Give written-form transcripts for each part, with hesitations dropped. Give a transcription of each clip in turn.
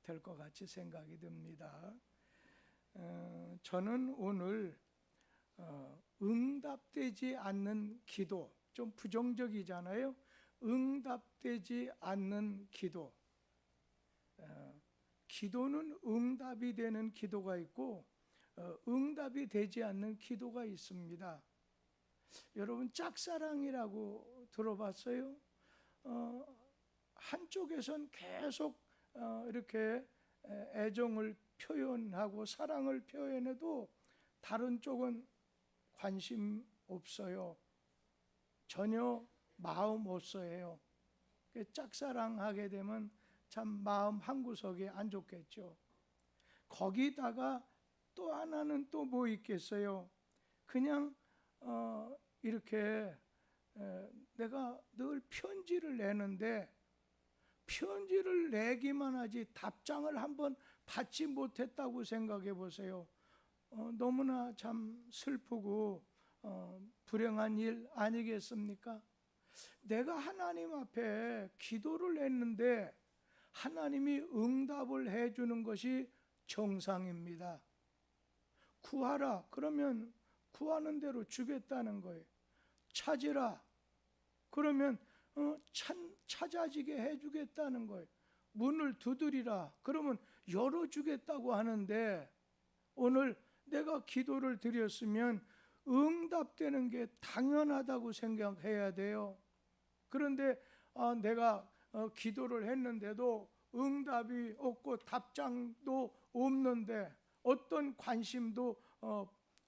될 것 같이 생각이 듭니다. 저는 오늘 응답되지 않는 기도, 좀 부정적이잖아요. 응답되지 않는 기도. 기도는 응답이 되는 기도가 있고 응답이 되지 않는 기도가 있습니다. 여러분 짝사랑이라고 들어봤어요? 한쪽에선 계속 이렇게 애정을 표현하고 사랑을 표현해도 다른 쪽은 관심 없어요. 전혀 마음 없어해요. 짝사랑하게 되면 참 마음 한구석에 안 좋겠죠. 거기다가 또 하나는 또 뭐 있겠어요? 그냥 이렇게 내가 늘 편지를 내는데 편지를 내기만 하지 답장을 한번 받지 못했다고 생각해 보세요. 너무나 참 슬프고 불행한 일 아니겠습니까? 내가 하나님 앞에 기도를 했는데 하나님이 응답을 해주는 것이 정상입니다. 구하라 그러면 구하는 대로 주겠다는 거예요. 찾으라 그러면 찾아지게 해주겠다는 거예요. 문을 두드리라 그러면 열어주겠다고 하는데 오늘 내가 기도를 드렸으면 응답되는 게 당연하다고 생각해야 돼요. 그런데 내가 기도를 했는데도 응답이 없고 답장도 없는데 어떤 관심도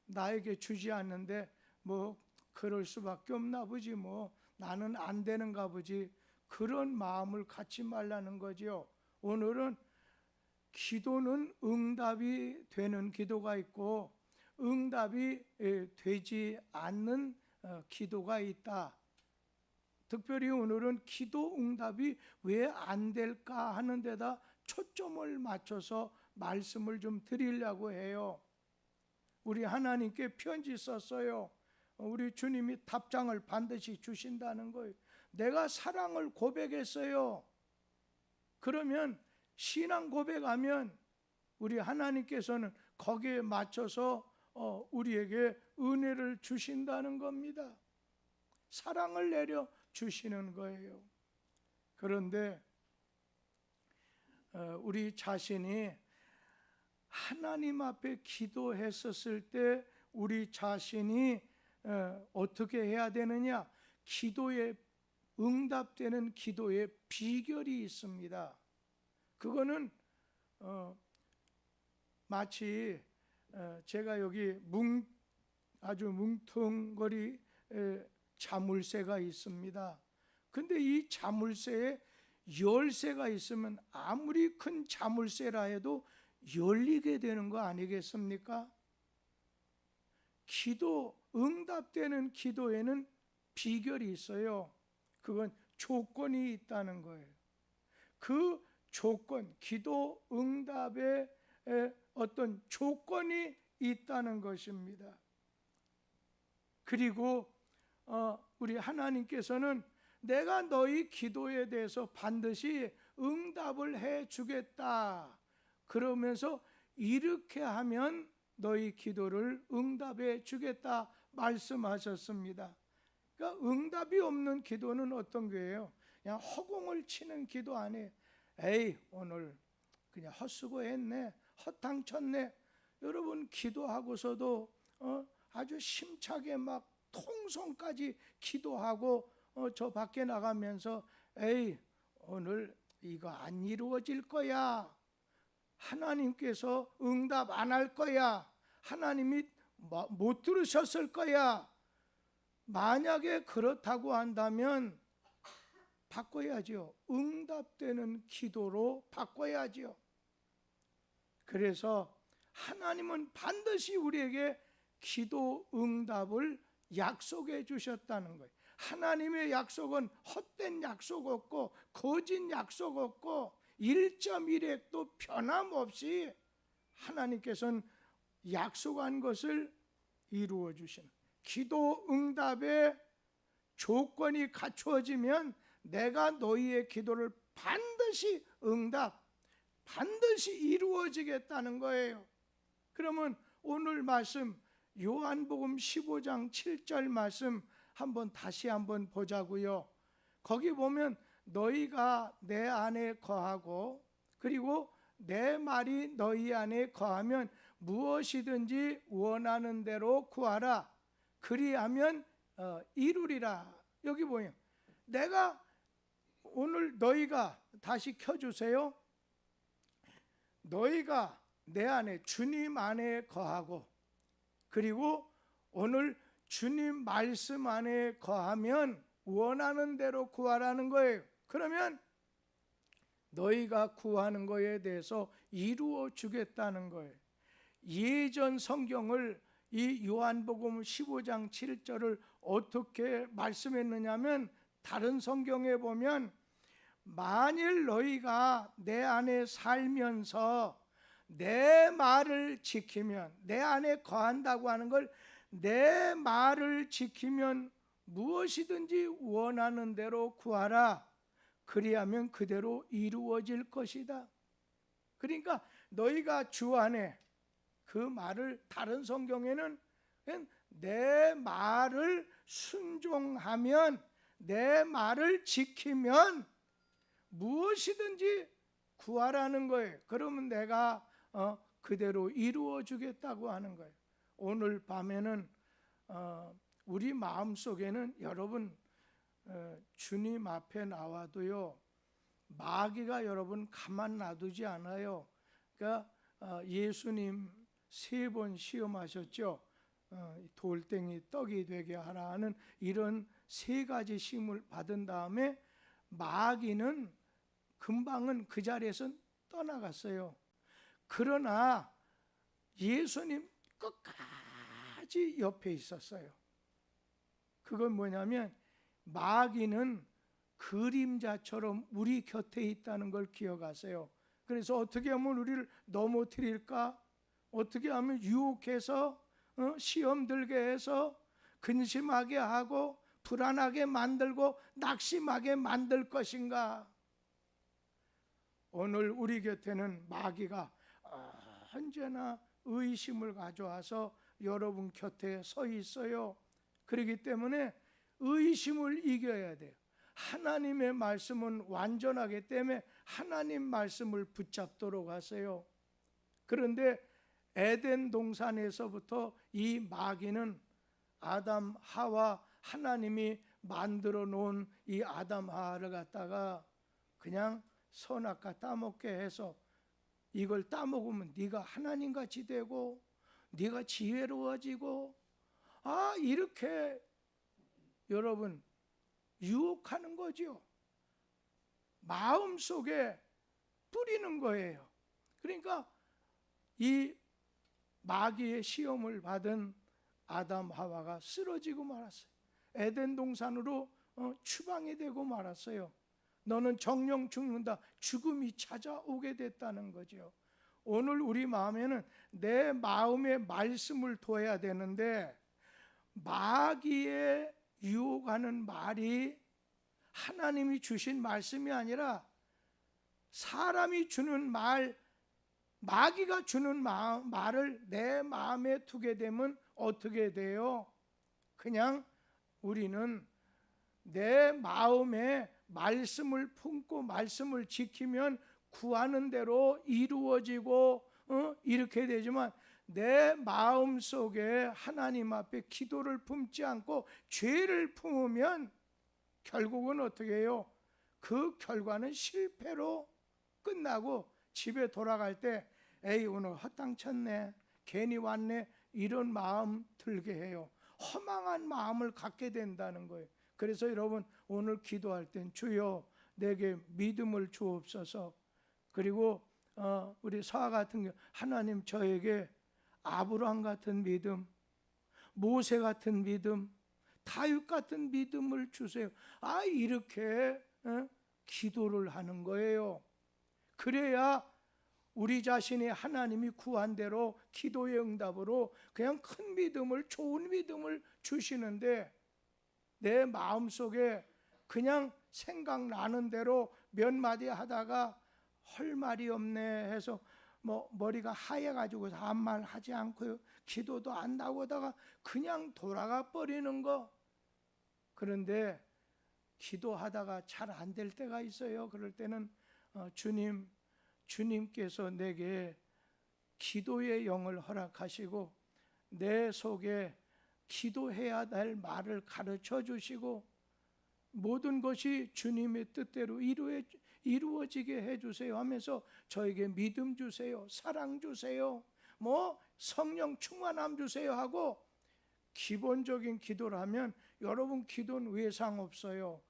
나에게 주지 않는데 뭐 그럴 수밖에 없나 보지 뭐 나는 안 되는가 보지 그런 마음을 갖지 말라는 거죠. 오늘은 기도는 응답이 되는 기도가 있고 응답이 되지 않는 기도가 있다. 특별히 오늘은 기도 응답이 왜 안 될까 하는 데다 초점을 맞춰서 말씀을 좀 드리려고 해요. 우리 하나님께 편지 썼어요. 우리 주님이 답장을 반드시 주신다는 거예요. 내가 사랑을 고백했어요. 그러면 신앙 고백하면 우리 하나님께서는 거기에 맞춰서 우리에게 은혜를 주신다는 겁니다. 사랑을 내려 주시는 거예요. 그런데 우리 자신이 하나님 앞에 기도했었을 때 우리 자신이 어떻게 해야 되느냐? 기도에 응답되는 기도의 비결이 있습니다. 그거는 마치 제가 여기 아주 뭉텅거리 자물쇠가 있습니다. 근데 이 자물쇠에 열쇠가 있으면 아무리 큰 자물쇠라 해도 열리게 되는 거 아니겠습니까? 기도, 응답되는 기도에는 비결이 있어요. 그건 조건이 있다는 거예요. 그 조건, 기도 응답에 어떤 조건이 있다는 것입니다. 그리고 우리 하나님께서는 내가 너희 기도에 대해서 반드시 응답을 해 주겠다. 그러면서 이렇게 하면 너희 기도를 응답해 주겠다 말씀하셨습니다. 그러니까 응답이 없는 기도는 어떤 거예요? 그냥 허공을 치는 기도 아니에요. 에이 오늘 그냥 헛수고했네, 헛탕쳤네. 여러분 기도하고서도 아주 심차게 막 통성까지 기도하고 저 밖에 나가면서 에이 오늘 이거 안 이루어질 거야, 하나님께서 응답 안 할 거야, 하나님이 못 들으셨을 거야. 만약에 그렇다고 한다면 바꿔야죠. 응답되는 기도로 바꿔야죠. 그래서 하나님은 반드시 우리에게 기도 응답을 약속해 주셨다는 거예요. 하나님의 약속은 헛된 약속 없고 거짓 약속 없고 1.1핵도 변함없이 하나님께서는 약속한 것을 이루어 주시는, 기도 응답의 조건이 갖추어지면 내가 너희의 기도를 반드시 반드시 이루어지겠다는 거예요. 그러면 오늘 말씀 요한복음 15장 7절 말씀 다시 한번 보자고요. 거기 보면 너희가 내 안에 거하고 그리고 내 말이 너희 안에 거하면 무엇이든지 원하는 대로 구하라. 그리하면 이루리라. 여기 보면 내가 오늘 너희가 다시 켜주세요. 너희가 내 안에 주님 안에 거하고 그리고 오늘 주님 말씀 안에 거하면 원하는 대로 구하라는 거예요. 그러면 너희가 구하는 거에 대해서 이루어 주겠다는 거예요. 예전 성경을 이 요한복음 15장 7절을 어떻게 말씀했느냐면 다른 성경에 보면 만일 너희가 내 안에 살면서 내 말을 지키면 내 안에 거한다고 하는 걸 내 말을 지키면 무엇이든지 원하는 대로 구하라. 그리하면 그대로 이루어질 것이다. 그러니까 너희가 주 안에 그 말을 다른 성경에는 내 말을 순종하면 내 말을 지키면 무엇이든지 구하라는 거예요. 그러면 내가 그대로 이루어 주겠다고 하는 거예요. 오늘 밤에는 우리 마음속에는 여러분 주님 앞에 나와도요 마귀가 여러분 가만 놔두지 않아요. 그러니까 예수님 3번 시험하셨죠. 돌덩이 떡이 되게 하라 하는 이런 3가지 시험을 받은 다음에 마귀는 금방은 그 자리에서 떠나갔어요. 그러나 예수님 끝까지 옆에 있었어요. 그건 뭐냐면 마귀는 그림자처럼 우리 곁에 있다는 걸 기억하세요. 그래서 어떻게 하면 우리를 넘어뜨릴까? 어떻게 하면 유혹해서 시험 들게 해서 근심하게 하고 불안하게 만들고 낙심하게 만들 것인가? 오늘 우리 곁에는 마귀가 언제나 의심을 가져와서 여러분 곁에 서 있어요. 그렇기 때문에 의심을 이겨야 돼요. 하나님의 말씀은 완전하기 때문에 하나님 말씀을 붙잡도록 하세요. 그런데 에덴 동산에서부터 이 마귀는 아담 하와 하나님이 만들어 놓은 이 아담 하와를 갖다가 그냥 선악과 따먹게 해서 이걸 따먹으면 네가 하나님같이 되고 네가 지혜로워지고 이렇게 여러분 유혹하는 거죠. 마음속에 뿌리는 거예요. 그러니까 이 마귀의 시험을 받은 아담 하와가 쓰러지고 말았어요. 에덴 동산으로 추방이 되고 말았어요. 너는 정령 죽는다. 죽음이 찾아오게 됐다는 거죠. 오늘 우리 마음에는 내 마음의 말씀을 둬야 되는데 마귀의 유혹하는 말이 하나님이 주신 말씀이 아니라 사람이 주는 말, 마귀가 주는 말을 내 마음에 두게 되면 어떻게 돼요? 그냥 우리는 내 마음에 말씀을 품고 말씀을 지키면 구하는 대로 이루어지고 이렇게 되지만 내 마음속에 하나님 앞에 기도를 품지 않고 죄를 품으면 결국은 어떻게 해요? 그 결과는 실패로 끝나고 집에 돌아갈 때 에이 오늘 헛땅 쳤네, 괜히 왔네, 이런 마음 들게 해요. 허망한 마음을 갖게 된다는 거예요. 그래서 여러분 오늘 기도할 땐 주여 내게 믿음을 주옵소서. 그리고 우리 서아 같은 경우 하나님 저에게 아브라함 같은 믿음, 모세 같은 믿음, 다윗 같은 믿음을 주세요. 이렇게 기도를 하는 거예요. 그래야 우리 자신이 하나님이 구한 대로 기도의 응답으로 그냥 큰 믿음을, 좋은 믿음을 주시는데 내 마음속에 그냥 생각나는 대로 몇 마디 하다가 할 말이 없네 해서 머리가 하얘가지고 아무 말 하지 않고요, 기도도 안 나오다가 그냥 돌아가 버리는 거. 그런데 기도하다가 잘 안 될 때가 있어요. 그럴 때는 주님께서 내게 기도의 영을 허락하시고 내 속에 기도해야 될 말을 가르쳐 주시고 모든 것이 주님의 뜻대로 이루어지게 해주세요 하면서 저에게 믿음 주세요, 사랑 주세요, 성령 충만함 주세요 하고 기본적인 기도를 하면 여러분 기도는 외상 없어요.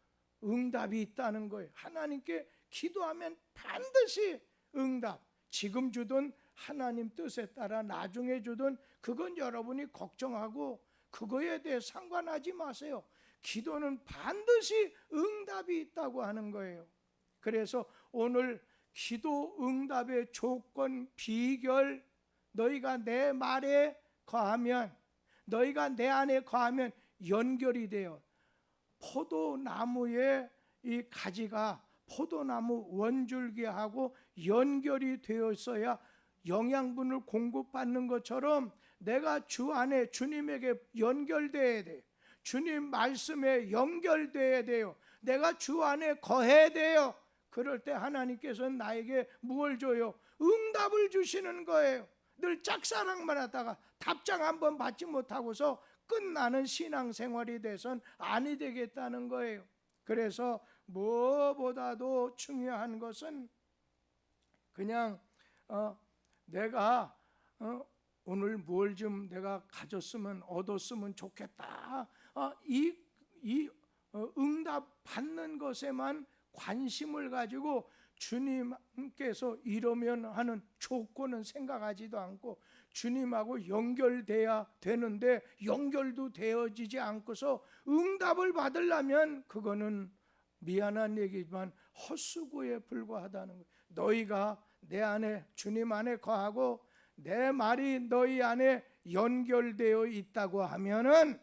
응답이 있다는 거예요. 하나님께 기도하면 반드시 응답. 지금 주든 하나님 뜻에 따라 나중에 주든 그건 여러분이 걱정하고 그거에 대해 상관하지 마세요. 기도는 반드시 응답이 있다고 하는 거예요. 그래서 오늘 기도 응답의 조건, 비결, 너희가 내 말에 거하면, 너희가 내 안에 거하면 연결이 돼요. 포도나무의 이 가지가 포도나무 원줄기하고 연결이 되었어야 영양분을 공급받는 것처럼 내가 주 안에 주님에게 연결돼야 돼요. 주님 말씀에 연결돼야 돼요. 내가 주 안에 거해야 돼요. 그럴 때 하나님께서는 나에게 무엇을 줘요? 응답을 주시는 거예요. 늘 짝사랑만 하다가 답장 한번 받지 못하고서 끝나는 신앙생활이 돼선 아니 되겠다는 거예요. 그래서 무엇보다도 중요한 것은 그냥 내가 오늘 뭘 좀 내가 가졌으면 얻었으면 좋겠다, 이 응답 받는 것에만 관심을 가지고 주님께서 이러면 하는 조건은 생각하지도 않고 주님하고 연결돼야 되는데 연결도 되어지지 않고서 응답을 받으려면 그거는 미안한 얘기지만 헛수고에 불과하다는 거예요. 너희가 내 안에 주님 안에 거하고 내 말이 너희 안에 연결되어 있다고 하면은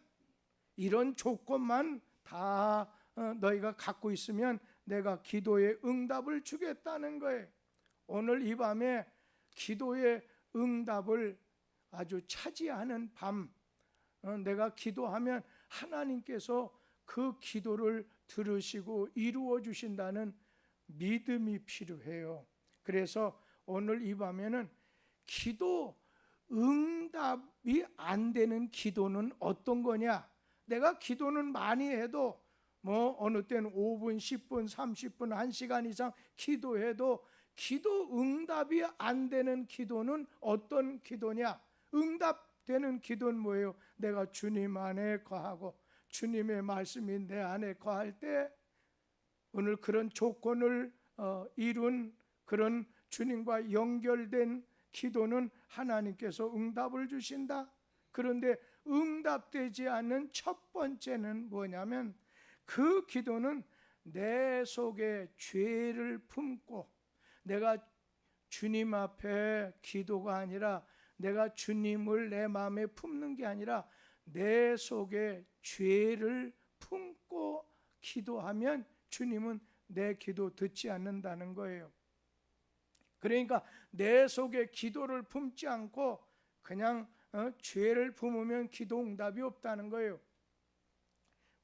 이런 조건만 다 너희가 갖고 있으면 내가 기도의 응답을 주겠다는 거예요. 오늘 이 밤에 기도의 응답을 아주 차지하는 밤, 내가 기도하면 하나님께서 그 기도를 들으시고 이루어 주신다는 믿음이 필요해요. 그래서 오늘 이 밤에는 기도 응답이 안 되는 기도는 어떤 거냐? 내가 기도는 많이 해도 어느 때는 5분, 10분, 30분, 1시간 이상 기도해도 기도 응답이 안 되는 기도는 어떤 기도냐? 응답되는 기도는 뭐예요? 내가 주님 안에 거하고 주님의 말씀이 내 안에 거할 때 오늘 그런 조건을 이룬 그런 주님과 연결된 기도는 하나님께서 응답을 주신다. 그런데 응답되지 않는 첫 번째는 뭐냐면 그 기도는 내 속에 죄를 품고 내가 주님 앞에 기도가 아니라 내가 주님을 내 마음에 품는 게 아니라 내 속에 죄를 품고 기도하면 주님은 내 기도 듣지 않는다는 거예요. 그러니까 내 속에 기도를 품지 않고 그냥 죄를 품으면 기도 응답이 없다는 거예요.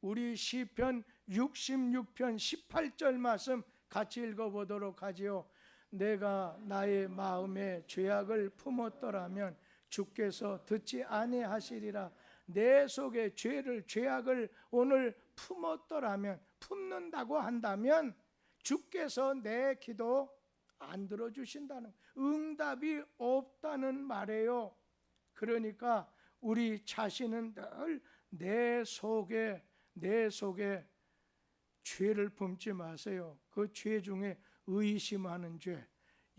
우리 시편 66편 18절 말씀 같이 읽어보도록 하지요. 내가 나의 마음에 죄악을 품었더라면 주께서 듣지 아니하시리라. 내 속에 죄악을 오늘 품었더라면, 품는다고 한다면 주께서 내 기도 안 들어주신다는, 응답이 없다는 말이에요. 그러니까 우리 자신은 늘 내 속에 죄를 품지 마세요. 그 죄 중에 의심하는 죄,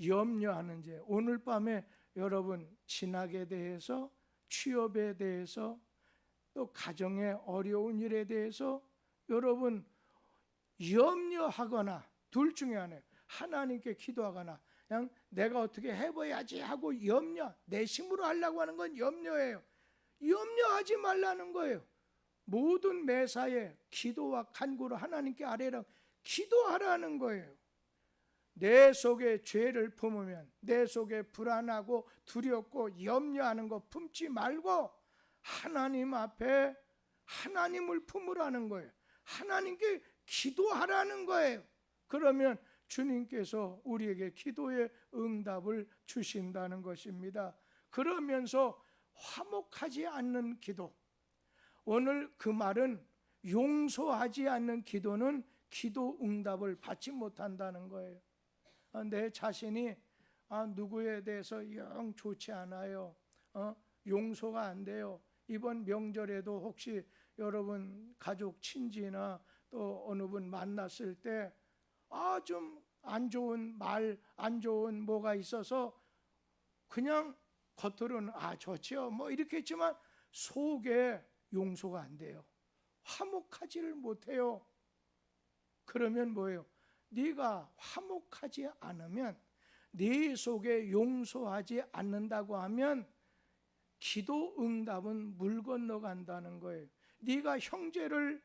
염려하는 죄. 오늘 밤에 여러분 진학에 대해서, 취업에 대해서, 또 가정의 어려운 일에 대해서 여러분 염려하거나 둘 중에 하나예요. 하나님께 기도하거나 그냥 내가 어떻게 해봐야지 하고 내심으로 하려고 하는 건 염려예요. 염려하지 말라는 거예요. 모든 매사에 기도와 간구를 하나님께 아뢰라, 기도하라는 거예요. 내 속에 죄를 품으면 내 속에 불안하고 두렵고 염려하는 거 품지 말고 하나님 앞에 하나님을 품으라는 거예요. 하나님께 기도하라는 거예요. 그러면 주님께서 우리에게 기도의 응답을 주신다는 것입니다. 그러면서 화목하지 않는 기도, 오늘 그 말은 용서하지 않는 기도는 기도 응답을 받지 못한다는 거예요. 내 자신이 누구에 대해서 영 좋지 않아요. 용서가 안 돼요. 이번 명절에도 혹시 여러분 가족 친지나 또 어느 분 만났을 때 좀 안 좋은 말, 안 좋은 뭐가 있어서 그냥 겉으로는 좋지요 뭐 이렇게 했지만 속에 용서가 안 돼요. 화목하지를 못해요. 그러면 뭐예요? 네가 화목하지 않으면, 네 속에 용서하지 않는다고 하면 기도 응답은 물 건너간다는 거예요. 네가 형제를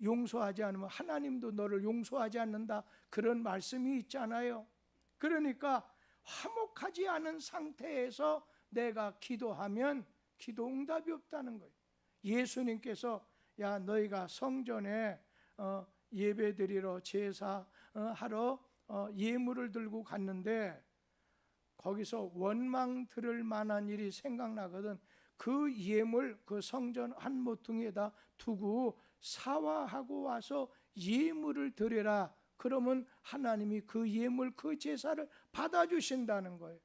용서하지 않으면 하나님도 너를 용서하지 않는다, 그런 말씀이 있잖아요. 그러니까 화목하지 않은 상태에서 내가 기도하면 기도 응답이 없다는 거예요. 예수님께서 너희가 성전에 예배드리러 제사 하러 예물을 들고 갔는데 거기서 원망 들을 만한 일이 생각나거든. 그 예물 그 성전 한 모퉁이에다 두고 사화하고 와서 예물을 드려라. 그러면 하나님이 그 예물 그 제사를 받아주신다는 거예요.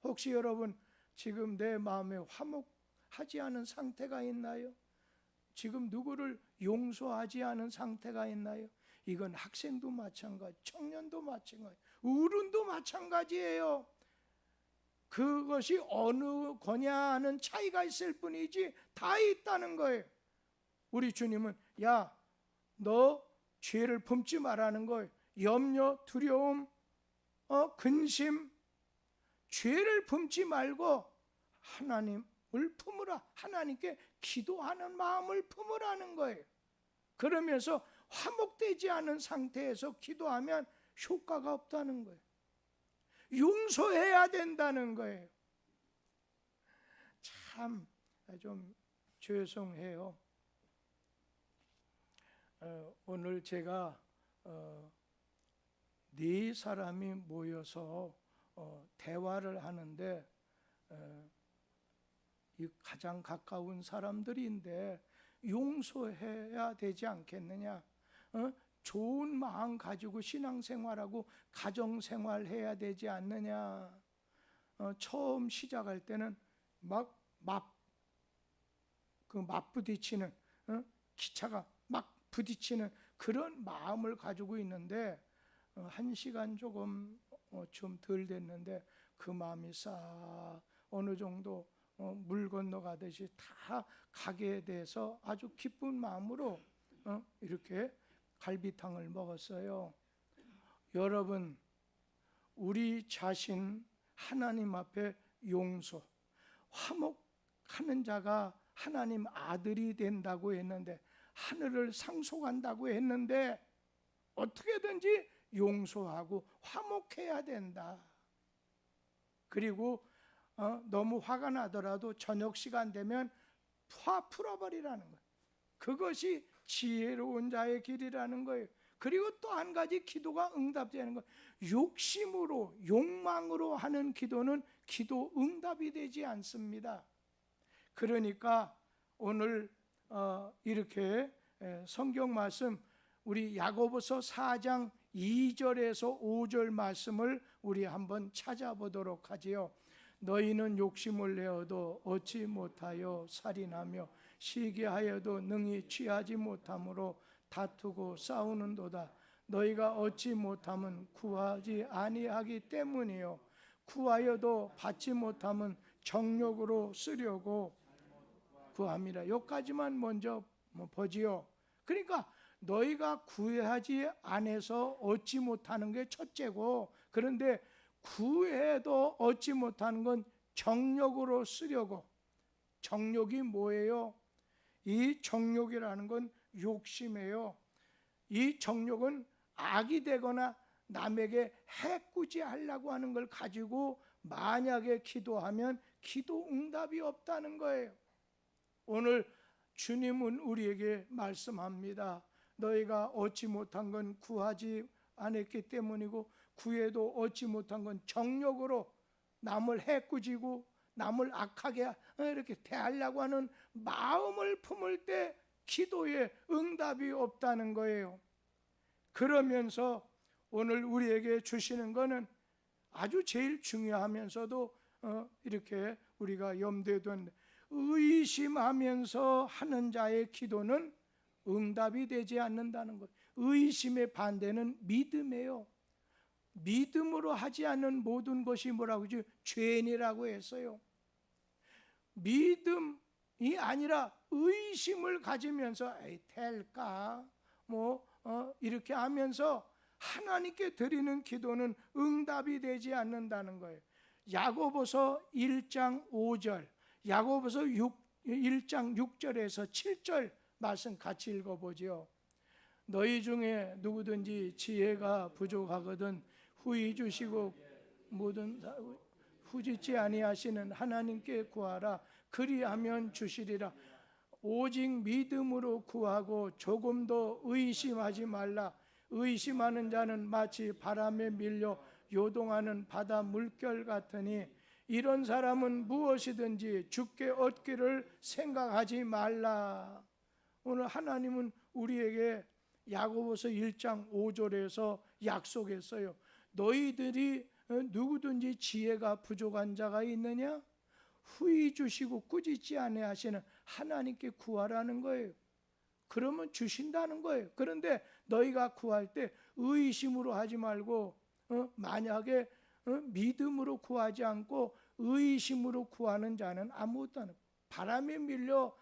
혹시 여러분 지금 내 마음에 화목하지 않은 상태가 있나요? 지금 누구를 용서하지 않은 상태가 있나요? 이건 학생도 마찬가지, 청년도 마찬가지, 어른도 마찬가지예요. 그것이 어느 거냐는 차이가 있을 뿐이지 다 있다는 거예요. 우리 주님은 너 죄를 품지 말라는 거예요. 염려, 두려움, 근심, 죄를 품지 말고 하나님을 품으라. 하나님께 기도하는 마음을 품으라는 거예요. 그러면서 화목되지 않은 상태에서 기도하면 효과가 없다는 거예요. 용서해야 된다는 거예요. 참 좀 죄송해요. 오늘 제가 네 사람이 모여서 대화를 하는데 이 가장 가까운 사람들인데 용서해야 되지 않겠느냐? 좋은 마음 가지고 신앙생활하고 가정생활해야 되지 않느냐? 처음 시작할 때는 맞부딪히는 기차가 막 부딪히는 그런 마음을 가지고 있는데 1시간 조금 좀 덜 됐는데 그 마음이 싹 어느 정도 물 건너가듯이 다 가게 돼서 아주 기쁜 마음으로 이렇게 갈비탕을 먹었어요. 여러분, 우리 자신 하나님 앞에 용서, 화목하는 자가 하나님 아들이 된다고 했는데, 하늘을 상속한다고 했는데 어떻게든지 용서하고 화목해야 된다. 그리고 너무 화가 나더라도 저녁 시간 되면 화 풀어버리라는 거예요. 그것이 지혜로운 자의 길이라는 거예요. 그리고 또 한 가지 기도가 응답되는 거예요. 욕심으로 욕망으로 하는 기도는 기도 응답이 되지 않습니다. 그러니까 오늘 이렇게 성경 말씀 우리 야고보서 4장 2절에서 5절 말씀을 우리 한번 찾아보도록 하지요. 너희는 욕심을 내어도 얻지 못하여 살인하며 시기하여도 능히 취하지 못함으로 다투고 싸우는도다. 너희가 얻지 못함은 구하지 아니하기 때문이요 구하여도 받지 못함은 정욕으로 쓰려고 구함이라. 여기까지만 먼저 보지요. 그러니까 너희가 구하지 않아서 얻지 못하는 게 첫째고, 그런데 구해도 얻지 못하는 건 정욕으로 쓰려고. 정욕이 뭐예요? 이 정욕이라는 건 욕심이에요. 이 정욕은 악이 되거나 남에게 해꾸지하려고 하는 걸 가지고 만약에 기도하면 기도 응답이 없다는 거예요. 오늘 주님은 우리에게 말씀합니다. 너희가 얻지 못한 건 구하지 않았기 때문이고 구해도 얻지 못한 건 정욕으로 남을 해꾸지고 남을 악하게 이렇게 대하려고 하는 마음을 품을 때 기도에 응답이 없다는 거예요. 그러면서 오늘 우리에게 주시는 거는 아주 제일 중요하면서도 이렇게 우리가 염두에 둔 의심하면서 하는 자의 기도는 응답이 되지 않는다는 것. 의심의 반대는 믿음이에요. 믿음으로 하지 않는 모든 것이 뭐라고 하죠? 죄인이라고 했어요. 믿음이 아니라 의심을 가지면서 에이 될까? 이렇게 하면서 하나님께 드리는 기도는 응답이 되지 않는다는 거예요. 야고보서 1장 5절, 야고보서 1장 6절에서 7절 말씀 같이 읽어보죠. 너희 중에 누구든지 지혜가 부족하거든 후히 주시고 모든 후지치 아니하시는 하나님께 구하라. 그리하면 주시리라. 오직 믿음으로 구하고 조금도 의심하지 말라. 의심하는 자는 마치 바람에 밀려 요동하는 바다 물결 같으니 이런 사람은 무엇이든지 주께 얻기를 생각하지 말라. 오늘 하나님은 우리에게 야고보서 1장 5절에서 약속했어요. 너희들이 누구든지 지혜가 부족한 자가 있느냐? 후히 주시고 꾸짖지 아니하시는 하나님께 구하라는 거예요. 그러면 주신다는 거예요. 그런데 너희가 구할 때 의심으로 하지 말고 만약에 믿음으로 구하지 않고 의심으로 구하는 자는 아무것도 안 해요. 바람에 밀려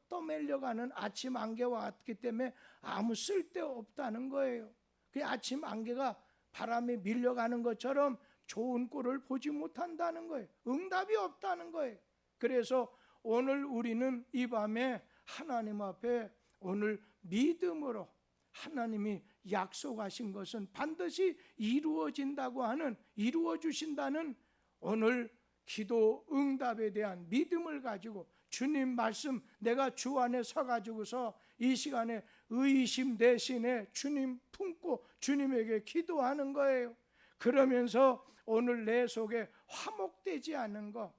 떠밀려가는 아침 안개와 같기 때문에 아무 쓸데없다는 거예요. 그 아침 안개가 바람에 밀려가는 것처럼 좋은 꼴을 보지 못한다는 거예요. 응답이 없다는 거예요. 그래서 오늘 우리는 이 밤에 하나님 앞에 오늘 믿음으로 하나님이 약속하신 것은 반드시 이루어진다고 하는, 이루어 주신다는 오늘 기도 응답에 대한 믿음을 가지고 주님 말씀, 내가 주 안에 서가지고서 이 시간에 의심 대신에 주님 품고 주님에게 기도하는 거예요. 그러면서 오늘 내 속에 화목되지 않는 것,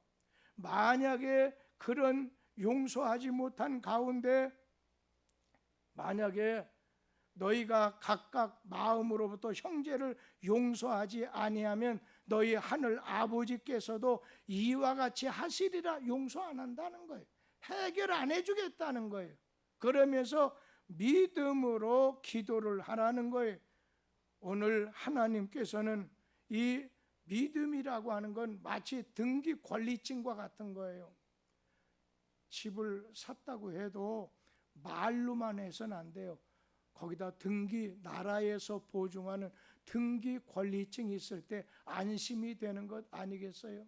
만약에 그런 용서하지 못한 가운데 만약에 너희가 각각 마음으로부터 형제를 용서하지 아니하면 너희 하늘 아버지께서도 이와 같이 하시리라. 용서 안 한다는 거예요. 해결 안 해주겠다는 거예요. 그러면서 믿음으로 기도를 하라는 거예요. 오늘 하나님께서는 이 믿음이라고 하는 건 마치 등기 권리증과 같은 거예요. 집을 샀다고 해도 말로만 해서는 안 돼요. 거기다 등기, 나라에서 보증하는 등기 권리증이 있을 때 안심이 되는 것 아니겠어요?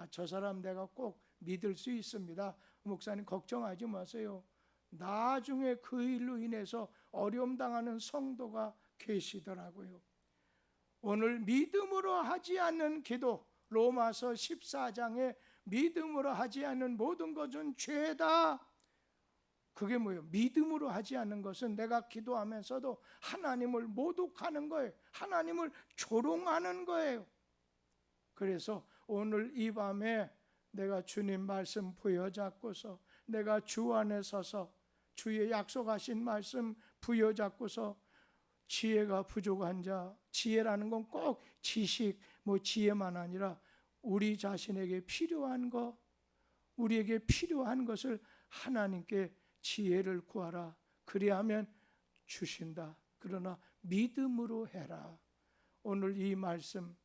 저 사람 내가 꼭 믿을 수 있습니다. 목사님 걱정하지 마세요. 나중에 그 일로 인해서 어려움 당하는 성도가 계시더라고요. 오늘 믿음으로 하지 않는 기도, 로마서 14장에 믿음으로 하지 않는 모든 것은 죄다. 그게 뭐예요? 믿음으로 하지 않는 것은 내가 기도하면서도 하나님을 모독하는 거예요. 하나님을 조롱하는 거예요. 그래서 오늘 이 밤에 내가 주님 말씀 부여잡고서 내가 주 안에 서서 주의 약속하신 말씀 부여잡고서 지혜가 부족한 자, 지혜라는 건 꼭 지식, 지혜만 아니라 우리 자신에게 필요한 것, 우리에게 필요한 것을 하나님께 지혜를 구하라. 그리하면 주신다. 그러나 믿음으로 해라. 오늘 이 말씀,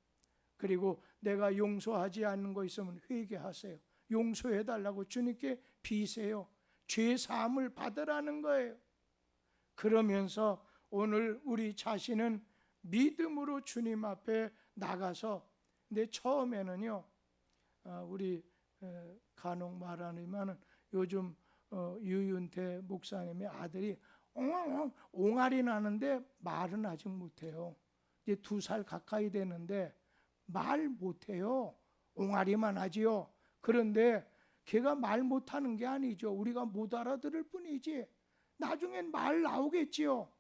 그리고 내가 용서하지 않는 거 있으면 회개하세요. 용서해달라고 주님께 비세요. 죄 사함을 받으라는 거예요. 그러면서 오늘 우리 자신은 믿음으로 주님 앞에 나가서, 근데 처음에는요, 우리 간혹 말하는 요즘 유윤태 목사님의 아들이 옹알이 나는데 말은 아직 못해요. 이제 2살 가까이 되는데 말 못해요. 옹알이만 하지요. 그런데 걔가 말 못하는 게 아니죠. 우리가 못 알아들을 뿐이지 나중엔 말 나오겠지요.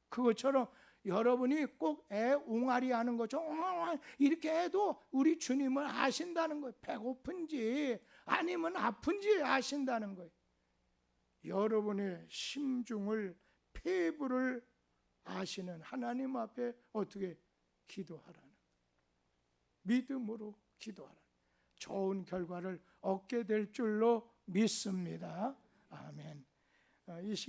그것처럼 여러분이 꼭 애 옹알이 하는 것처럼 이렇게 해도 우리 주님을 아신다는 거예요. 배고픈지 아니면 아픈지 아신다는 거예요. 여러분의 심중을, 폐부를 아시는 하나님 앞에 어떻게 기도하라는, 믿음으로 기도하라는, 좋은 결과를 얻게 될 줄로 믿습니다. 아멘. 이 시간